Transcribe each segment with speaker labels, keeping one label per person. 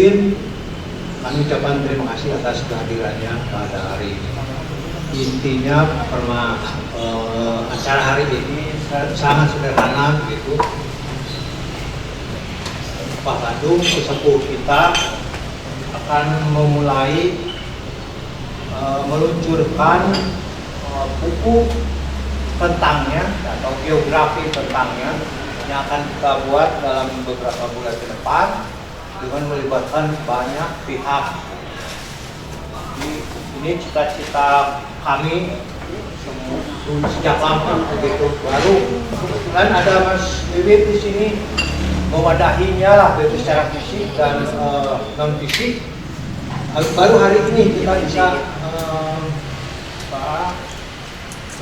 Speaker 1: izin kami ucapkan terima kasih atas kehadirannya pada hari ini. Intinya acara hari ini sangat sederhana begitu. Pak Bandung sesepuh kita akan memulai meluncurkan buku tentangnya atau biografi tentangnya yang akan kita buat dalam beberapa bulan ke depan dengan melibatkan banyak pihak. Ini cita-cita kami sejak lama begitu. Baru kebetulan ada Mas Wiwit di sini mewadahinya lah dari secara fisik dan non fisik. Baru hari ini kita bisa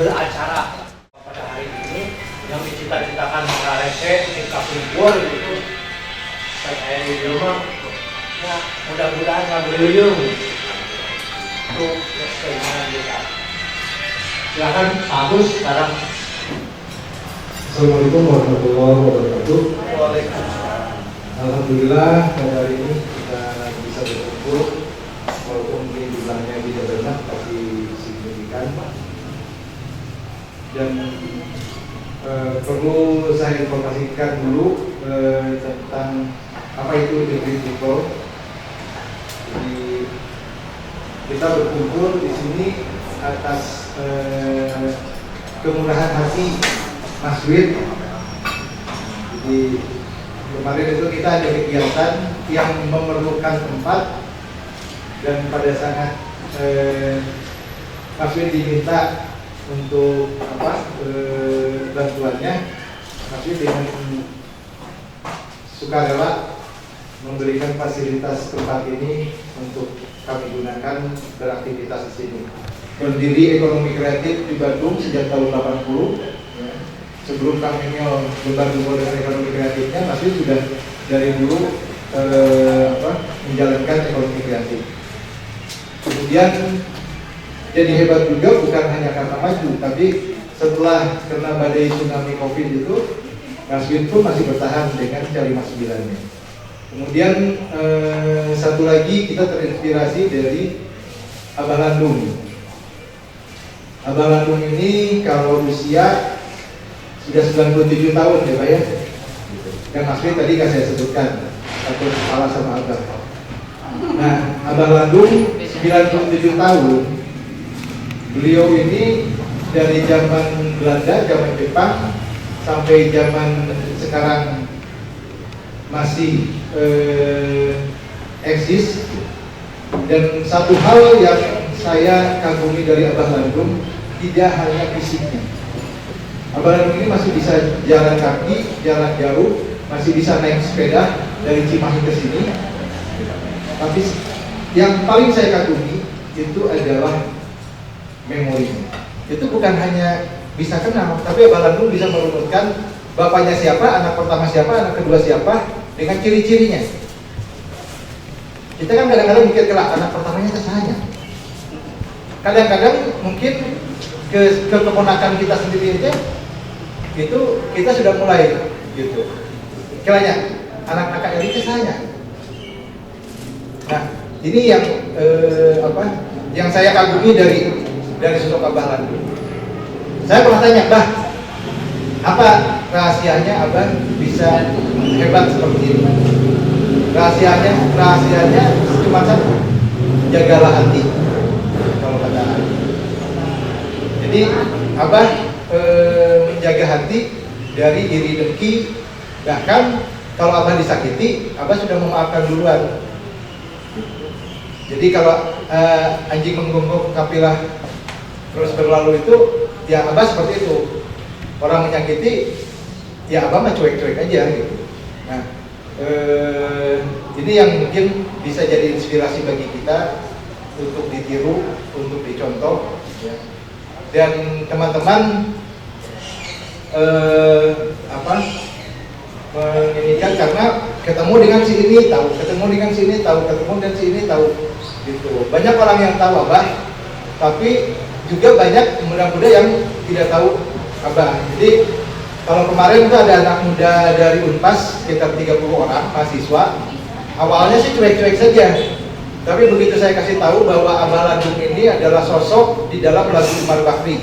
Speaker 1: beracara pada hari ini yang dicita-citakan Mararese tingkat libur itu. Saya di rumah, ya mudah-mudahan nggak beruyung untuk keinginan kita. Silakan Agus sekarang.
Speaker 2: Assalamualaikum warahmatullahi wabarakatuh.
Speaker 1: Waalaikumsalam.
Speaker 2: Alhamdulillah pada hari ini kita bisa berkumpul walaupun mungkin jumlahnya tidak banyak tapi signifikan. Dan perlu saya informasikan dulu tentang apa itu Invincible. Jadi kita berkumpul di sini atas kemurahan hati Mas Wid. Jadi kemarin itu kita ada kegiatan yang memerlukan tempat dan pada saat Mas Wid diminta untuk bantuannya, Mas Wid dengan sukarela memberikan fasilitas tempat ini untuk kami gunakan beraktivitas di sini. Berdiri ekonomi kreatif di Bandung sejak tahun 80. Sebelum kami bergabung dengan ekonomi kreatifnya, Mas Wid sudah dari dulu menjalankan ekonomi kreatif. Kemudian jadi hebat juga bukan hanya karena maju, tapi setelah kena badai tsunami COVID itu, Mas Wid pun masih bertahan dengan cari mas sembilannya. Kemudian satu lagi kita terinspirasi dari Abah Landung. Abah Landung ini kalau usia sudah 97 tahun ya Pak ya. Dan Mas Wid tadi kan saya sebutkan satu kepala sama Abah. Nah, Abah Landung 97 tahun. Beliau ini dari zaman Belanda, zaman Jepang sampai zaman sekarang masih eksis. Dan satu hal yang saya kagumi dari Abah Landung tidak hanya fisiknya. Abah Landung ini masih bisa jalan kaki, jalan jauh, masih bisa naik sepeda dari Cimahi ke sini. Tapi yang paling saya kagumi itu adalah memorinya. Itu bukan hanya bisa kenal, tapi Abah Landung bisa merunutkan bapaknya siapa, anak pertama siapa, anak kedua siapa, dengan ciri-cirinya. Kita kan kadang-kadang mikir kelak anak pertamanya saya. Kadang-kadang mungkin ke keponakan kita sendiri aja itu kita sudah mulai gitu. Kiranya anak kakak ini saya. Nah, ini yang yang saya kagumi dari sosok Abah Landung. Saya pernah tanya, Bah, apa rahasianya Abah bisa hebat seperti ini? Rahasianya cuma satu, jagalah hati. Kalau kata Abah. Jadi Abah menjaga hati dari iri dengki. Bahkan kalau Abah disakiti, Abah sudah memaafkan duluan. Jadi kalau anjing menggonggong kapilah terus berlalu itu, ya Abah seperti itu. Orang menyakiti, ya Abah mah cuek-cuek aja gitu. Nah, ini yang mungkin bisa jadi inspirasi bagi kita untuk ditiru, untuk dicontoh. Ya. Dan teman-teman menginginkan karena ketemu dengan si ini tahu, ketemu dengan si ini tahu, ketemu dengan si ini tahu, gitu. Banyak orang yang tahu Abah, tapi juga banyak muda-muda yang tidak tahu Abah. Jadi kalau kemarin itu ada anak muda dari Unpas sekitar 30 orang mahasiswa, Awalnya sih cuek-cuek saja, tapi begitu saya kasih tahu bahwa Abah Landung ini adalah sosok di dalam lagu Umar Bakri.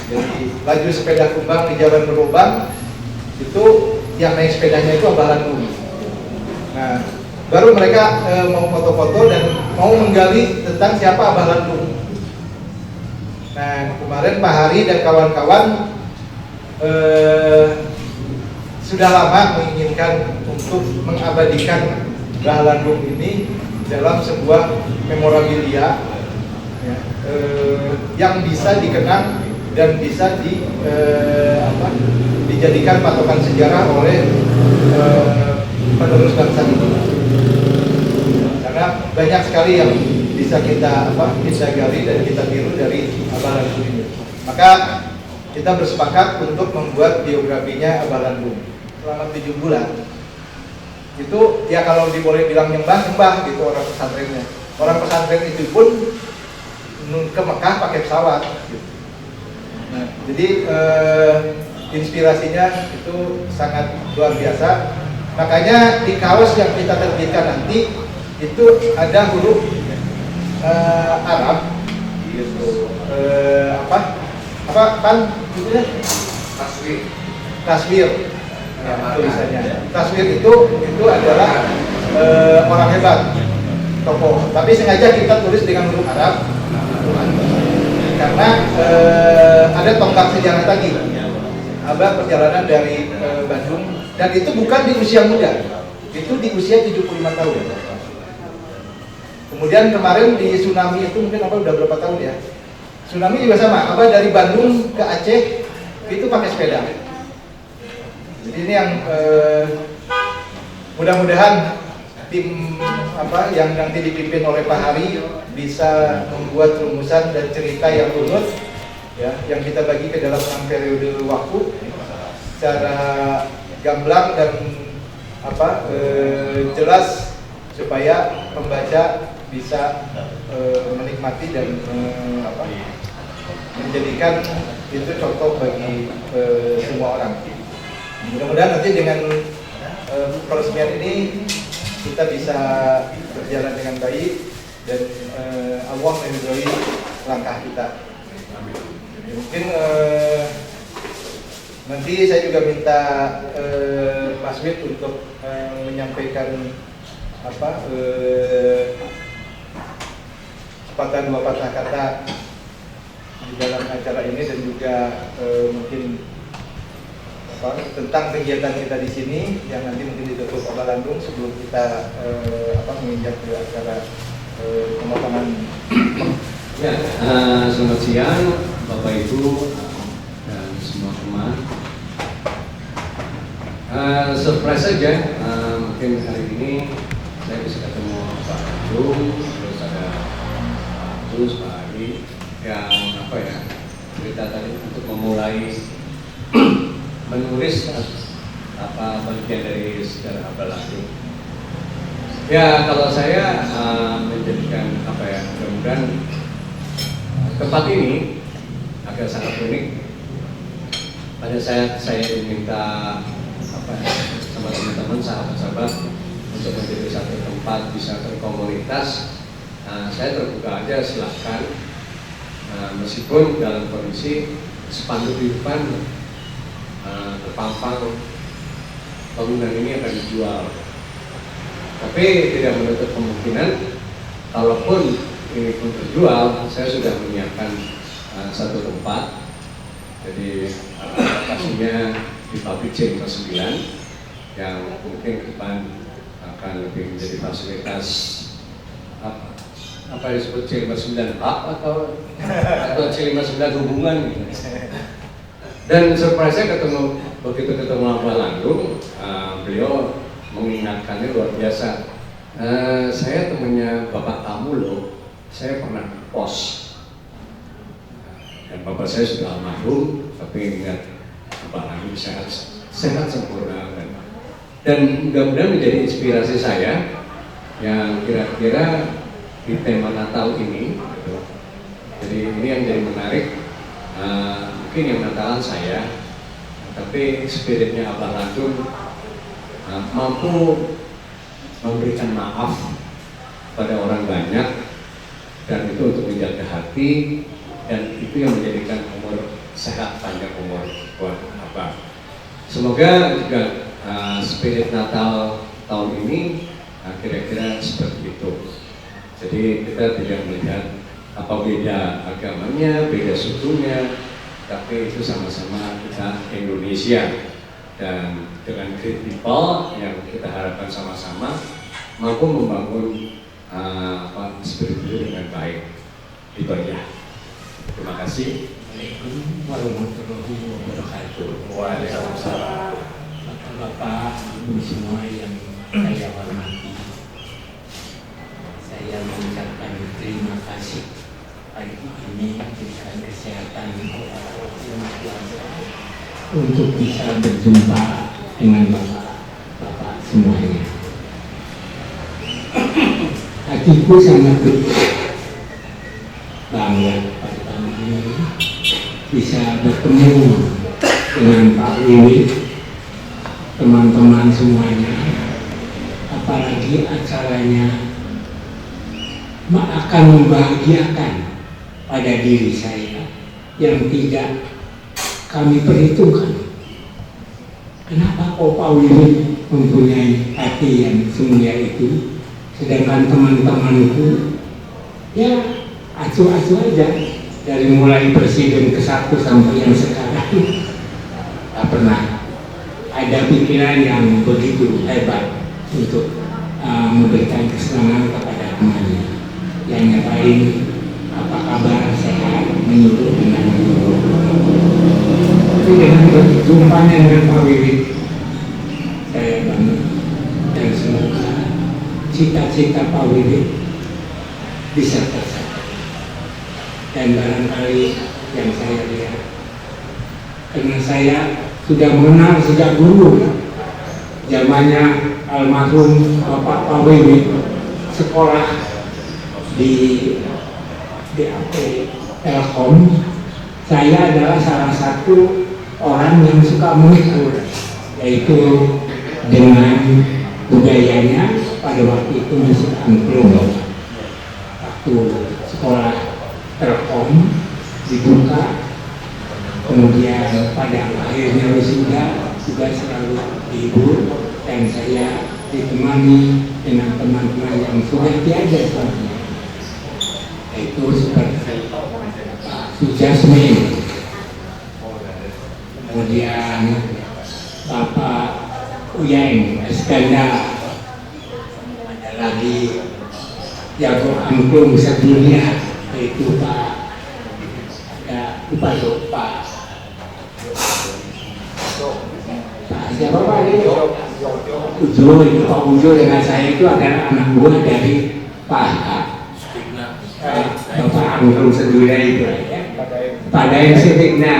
Speaker 2: Jadi laju sepeda kumbang di jalan berlubang, itu yang naik sepedanya itu Abah Landung. Nah, baru mereka mau foto-foto dan mau menggali tentang siapa Abah Landung. Nah, kemarin Pak Hari dan kawan-kawan sudah lama menginginkan untuk mengabadikan Abah Landung ini dalam sebuah memorabilia ya, yang bisa dikenang dan bisa dijadikan patokan sejarah oleh penerus bangsa ini. Karena banyak sekali yang bisa kita gali dan kita tiru dari Abah Landung ini. Maka kita bersepakat untuk membuat biografinya Abah Landung selama 7 bulan. Itu ya kalau boleh bilang nyembah gitu orang pesantrennya. Orang pesantren itu pun ke Mekah pakai pesawat gitu. Nah, jadi inspirasinya itu sangat luar biasa. Makanya di kaos yang kita terbitkan nanti itu ada huruf Arab gitu. Taswir ya, tulisannya. Taswir itu adalah orang hebat, tokoh. Tapi sengaja kita tulis dengan huruf Arab karena ada tonggak sejarah tadi. Abah perjalanan dari Bandung, dan itu bukan di usia muda, itu di usia 75 tahun. Kemudian kemarin di tsunami itu mungkin Abah udah berapa tahun ya? Tsunami juga sama, Abah dari Bandung ke Aceh itu pakai sepeda. Jadi ini yang mudah-mudahan tim yang nanti dipimpin oleh Pak Hari bisa membuat rumusan dan cerita yang runut ya, yang kita bagi ke dalam 6 periode waktu secara gamblang dan jelas supaya pembaca bisa menikmati dan menjadikan itu contoh bagi semua orang. Mudah-mudahan nanti dengan peresmian ini kita bisa berjalan dengan baik dan Allah meridhoi langkah kita. Mungkin nanti saya juga minta Mas Wid untuk menyampaikan sepatah dua patah kata di dalam acara ini, dan juga mungkin tentang kegiatan kita di sini yang nanti mungkin ditutup Abah Landung sebelum kita menginjak ke acara pemotongan.
Speaker 3: Ya, selamat siang Bapak Ibu dan semua teman. Surprise saja, mungkin hari ini saya bisa ketemu Pak Landung, terus ada Pak Agus, Pak Ari, yang cerita tadi untuk memulai menulis bagian dari sejarah Abah Landung. Ya, kalau saya menjadikan mudah-mudahan tempat ini agak sangat unik. Pada saat saya diminta sama teman-teman, sahabat-sahabat untuk menjadi satu tempat bisa berkomunitas, saya terbuka aja, silahkan. Meskipun dalam kondisi spanduk di depan terpampang bangunan ini akan dijual, tapi tidak menutup kemungkinan kalaupun ini pun terjual, saya sudah menyiapkan satu tempat. Jadi lokasinya di pabrik C59 yang mungkin ke depan akan lebih menjadi fasilitas apa disebut C59 atau C59 hubungan gitu. Dan surprise-nya begitu ketemu Abah Landung, beliau mengingatkannya luar biasa. Saya temannya Bapak kamu loh, saya pernah pos. Dan Bapak saya sudah almarhum, tapi ingat Abah Landung sehat sempurna. Dan mudah-mudahan menjadi inspirasi saya yang kira-kira di tema Natal ini gitu. Jadi ini yang jadi menarik. Mungkin yang Natalan saya, tapi spiritnya Abah Landung mampu memberikan maaf pada orang banyak, dan itu untuk menjaga hati, dan itu yang menjadikan umur sehat, panjang umur buat Abah. Semoga juga spirit Natal tahun ini kira-kira seperti itu. Jadi kita tidak melihat apa beda agamanya, beda sukunya, tapi itu sama-sama kita Indonesia. Dan dengan great people yang kita harapkan sama-sama mampu membangun spirit itu dengan baik. Itu aja. Terima kasih.
Speaker 4: Assalamualaikum warahmatullahi wabarakatuh.
Speaker 1: Waalaikumsalam.
Speaker 4: Bapak-bapak, ibu semua yang saya hormati, saya mengucapkan terima kasih pagi ini diberikan kesehatan untuk bisa berjumpa dengan bapak-bapak semuanya. Hatiku sangat bangga pada tahun ini bisa bertemu dengan Pak Wiwit, teman-teman semuanya, apalagi acaranya akan membahagiakan pada diri saya yang tidak kami perhitungkan. Kenapa kok Pak Wiwit mempunyai hati yang semulia itu, sedangkan teman-temanku ya acuh-acuh aja, dari mulai presiden ke-1 sampai yang sekarang tak pernah ada pikiran yang begitu hebat untuk memberikan kesenangan kepada temannya. Yang nyatain apa kabar, sehat, menyuruh dengan menyuruh. Tapi dengan berjumpanya dengan Pak Wiwit, saya bangga, dan semoga cita-cita Pak Wiwit bisa tercapai. Dan barangkali yang saya lihat, karena saya sudah mengenal sejak dulu zamannya almarhum Bapak Pak Wiwit sekolah di Telkom, saya adalah salah satu orang yang suka menghibur, yaitu dengan budayanya pada waktu itu musik angklung. Waktu sekolah Telkom dibuka, kemudian pada akhirnya wisuda juga selalu dihibur, dan saya ditemani dengan teman-teman yang sudah tiada selanjutnya, yaitu seperti Pak Sujasmin, kemudian Bapak Uyeng Iskandar, ada lagi jago angklung sedunia, yaitu Pak siapa Pak ini? Ujo, itu Pak Ujo dengan saya itu adalah anak buah dari Pak Bapak Angklung Sedunia itu, pada yang Sitikna.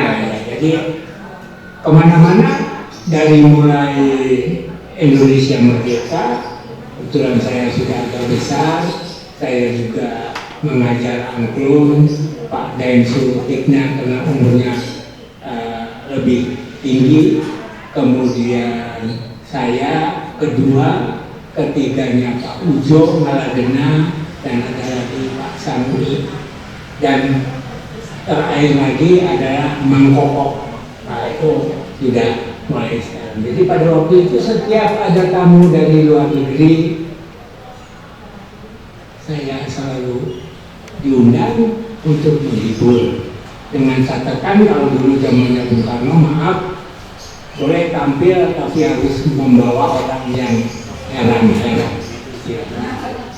Speaker 4: Jadi kemana-mana, dari mulai Indonesia merdeka, kebetulan saya sudah agak besar, saya juga mengajar angklung. Pak Daensu Tikna karena umurnya lebih tinggi, kemudian saya kedua, ketiganya Pak Ujo Maladena, dan ada lagi Pak Samuri, dan terakhir lagi adalah Mang Kokok. Nah itu sudah mulai sekarang. Jadi pada waktu itu setiap ada tamu dari luar negeri, saya selalu diundang untuk menghibur, dengan catatan kalau dulu zamannya Bung Karno, maaf boleh tampil tapi harus membawa orang yang heran-heran.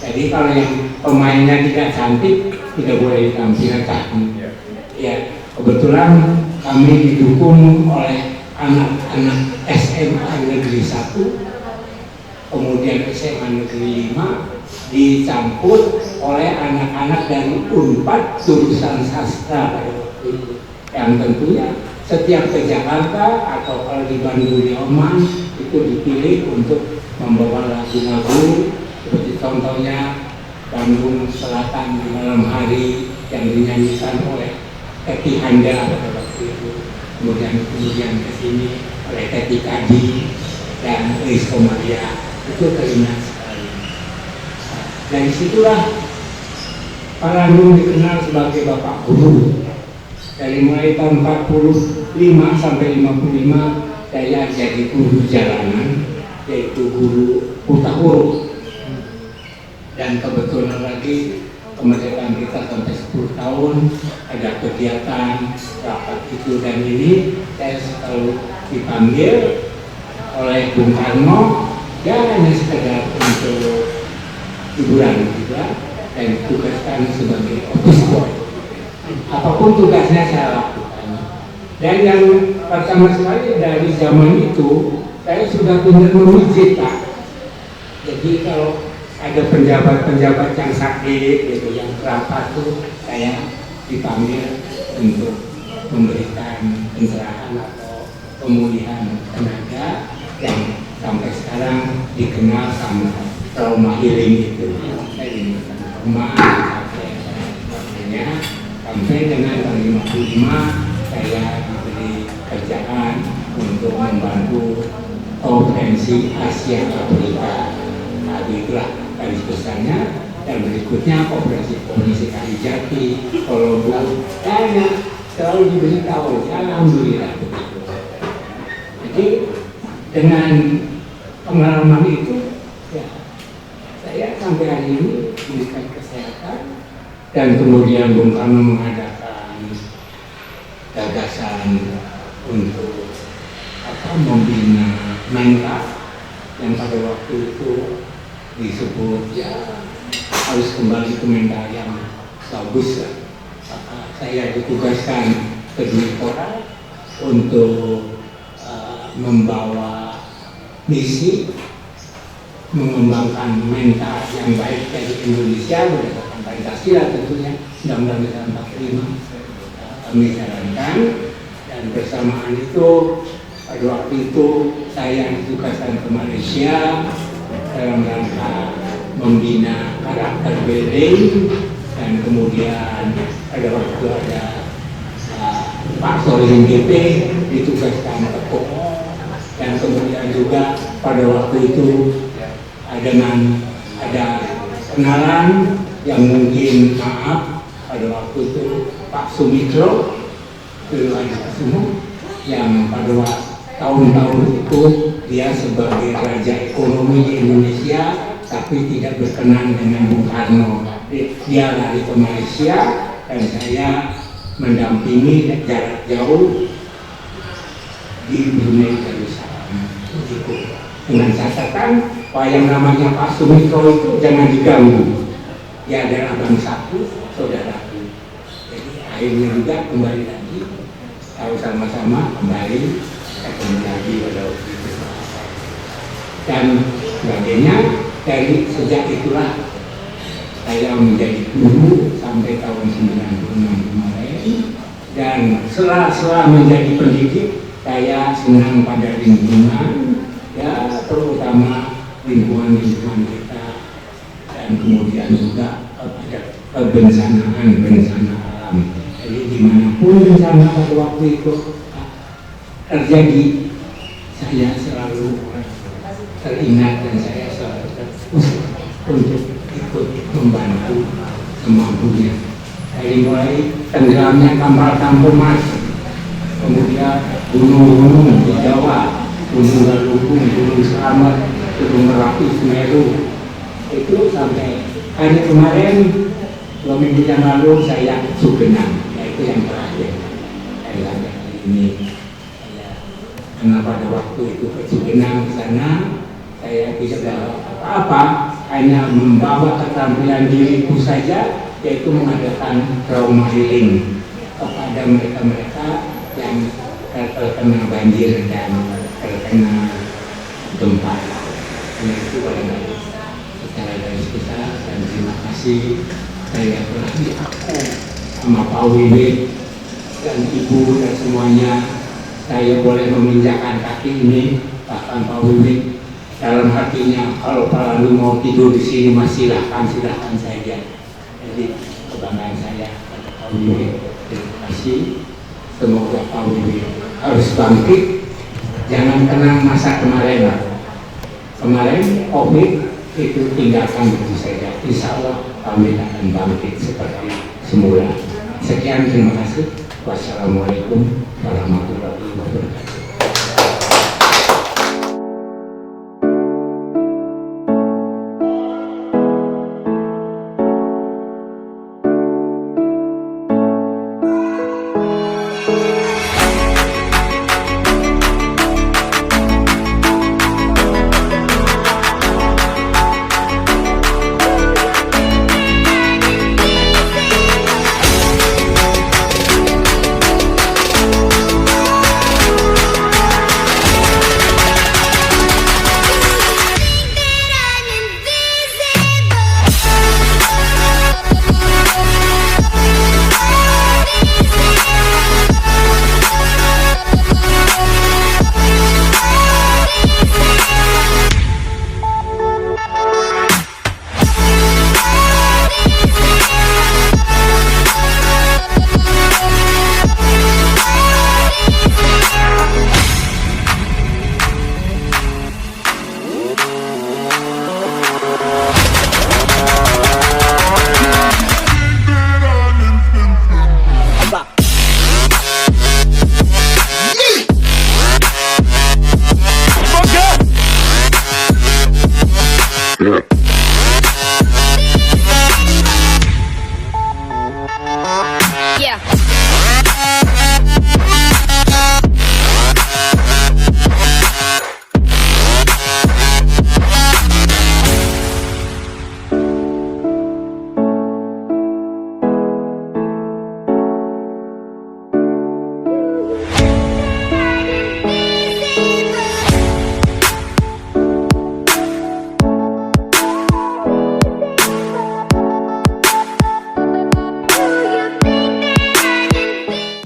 Speaker 4: Jadi kalau yang pemainnya tidak cantik tidak boleh ditampilkan. Ya, kebetulan kami didukung oleh anak-anak SMA Negeri 1, kemudian SMA Negeri 5, dicampur oleh anak-anak dari Unpad jurusan sastra pada waktu itu, yang tentunya setiap ke Jakarta atau kalau di Bandung di Oman itu dipilih untuk membawa lagu-lagu seperti contohnya Bandung Selatan di Malam Hari yang dinyanyikan oleh Teti Handa pada waktu itu, kemudian ke sini oleh Teti Kadi dan Rizko Maria. Itu teringat sekali. Dan disitulah Pak Landung dikenal sebagai Bapak Guru. Dari mulai tahun 45 sampai 55 saya jadi guru jalanan, yaitu guru buta huruf. Dan kebetulan lagi kemerdekaan kita sampai 10 tahun, ada kegiatan rapat itu dan ini, saya selalu dipanggil oleh Bung Karno, ya hanya sekedar untuk hiburan juga, dan ditugaskan sebagai office boy. Apapun tugasnya saya lakukan. Dan yang pertama sekali dari zaman itu, saya sudah benar memijit, Pak. Jadi kalau ada penjabat-penjabat yang sakit, gitu, yang rapat tuh, saya dipanggil untuk memberikan pencerahan atau pemulihan tenaga yang sampai sekarang dikenal sama trauma healing itu. Saya diberikan trauma, sampai dengan tahun 55 saya diberi kerjaan untuk membantu konferensi Asia Afrika. Nah, itulah garis besarnya. Dan berikutnya konferensi Kalijati, Kolombo, banyak selalu diberitahu. Alhamdulillah begitu. Jadi dengan pengalaman itu, ya, saya sampai hari ini diberikan kesehatan. Dan kemudian Bung Karno mengadakan gagasan untuk membina Menka yang pada waktu itu disebut ya harus kembali ke Menka yang bagus. Saya ditugaskan ke Direktorat untuk membawa misi mengembangkan Menka yang baik dari Indonesia berdasarkan Pancasila tentunya, Undang-Undang 45 kami jalankan. Dan bersamaan itu pada waktu itu saya ditugaskan ke Malaysia dalam rangka membina karakter building. Dan kemudian pada waktu itu ada Pak Sorin GP ditugaskan ke Kongo. Dan kemudian juga pada waktu itu ada kenalan yang mungkin maaf pada waktu itu Pak Sumitro Kusumo yang pada tahun-tahun itu dia sebagai raja ekonomi di Indonesia tapi tidak berkenan dengan Bung Karno. Dia lari ke Malaysia dan saya mendampingi jarak jauh di Brunei Darussalam. Dengan catatan bahwa yang namanya Pak Sumitro itu jangan diganggu. Dia adalah bangsaku, saudaraku. Jadi akhirnya juga kembali lagi, tahu sama-sama kembali lagi pada waktu itu. Dan sebagainya, dari sejak itulah saya menjadi guru sampai tahun 96 kemarin. Dan setelah menjadi pendidik, saya senang pada lingkungan, ya terutama lingkungan kita. Dan kemudian juga pada bencana alam. Jadi dimanapun bencana pada waktu itu terjadi, saya selalu teringat dan saya selalu terus untuk ikut membantu semampunya. Dari mulai tenggelamnya kapal Tampomas, kemudian gunung-gunung di Jawa, Gunung Galunggung, Gunung Slamet, Gunung Merapi, Semeru. Itu sampai hari kemarin 2 minggu yang lalu saya Sugenang, yaitu yang terakhir saya sampai hari ini. Karena pada waktu itu ke Sugenang sana saya tidak bawa apa-apa, hanya membawa keterampilan diriku saja, yaitu mengadakan trauma healing kepada mereka-mereka yang terkena banjir dan terkena gempa. Itu barangkali secara garis besar, dan terima kasih saya telah diaku sama Pak Wiwit dan Ibu dan semuanya. Saya boleh meminjakan kaki ini, bahkan Pak Wiwit dalam hatinya kalau Pak Lalu mau tidur di sini silahkan saja. Jadi kebanggaan saya pada Pak Wiwit. Terima kasih. Semoga Pak Wiwit harus bangkit, jangan kenang masa kemarin. Kemarin COVID itu tinggalkan begitu saja. Insya Allah kami akan bangkit seperti semula. Sekian, terima kasih. Wassalamualaikum warahmatullahi wabarakatuh.